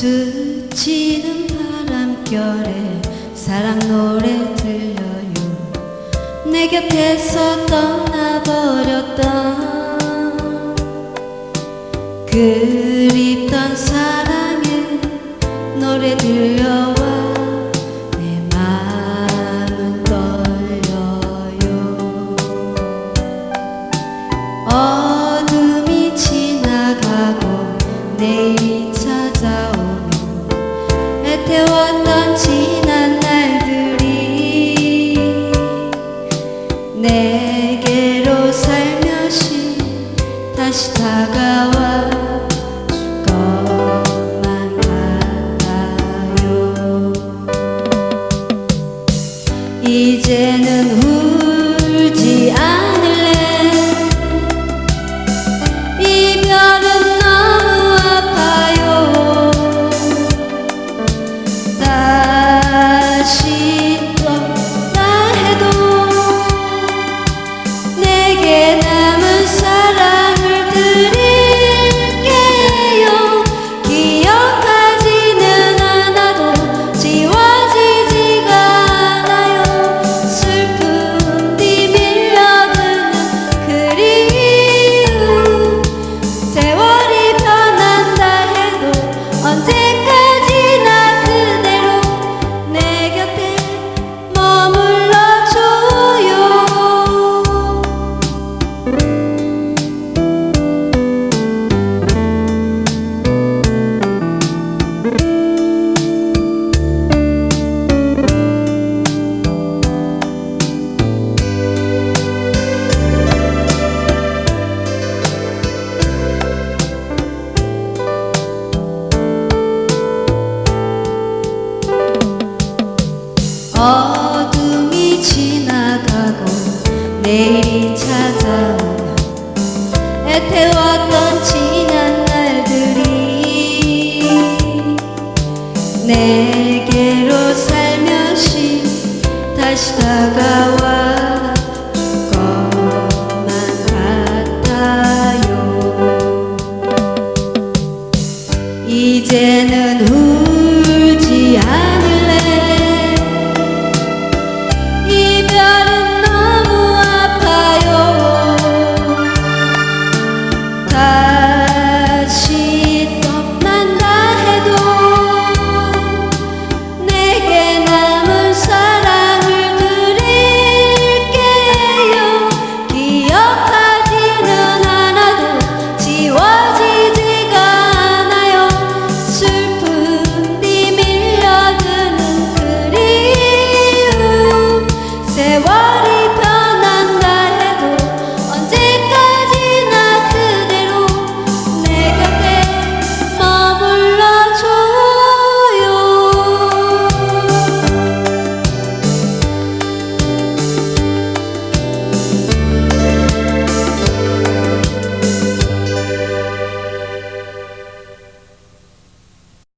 스치는 바람결에 사랑 노래 들려요. 내 곁에서 떠나버렸던 그립던 사랑의 노래 들려와 내 마음은 떨려요. 어둠이 지나가고 내일이 찾아오면 애태웠던 지난 날들이 내게로 살며시 다시 다가와 줄 것만 같아요. 이제는 울지 않을래. 이별은 너무 아파요. 다시 떠나 해도 내게 남은 사랑을 드릴게요. 기억하지는 않아도 지워지지가 않아요. 슬픔이 밀려드는 그리움. 세월이 변한다 해도 언제까지나 그대로 내 곁에 머물러줘요. 어둠이 지나가고 내일이 찾아오면 애태웠던 지난 날들이 내게로 살며시 다시 다가와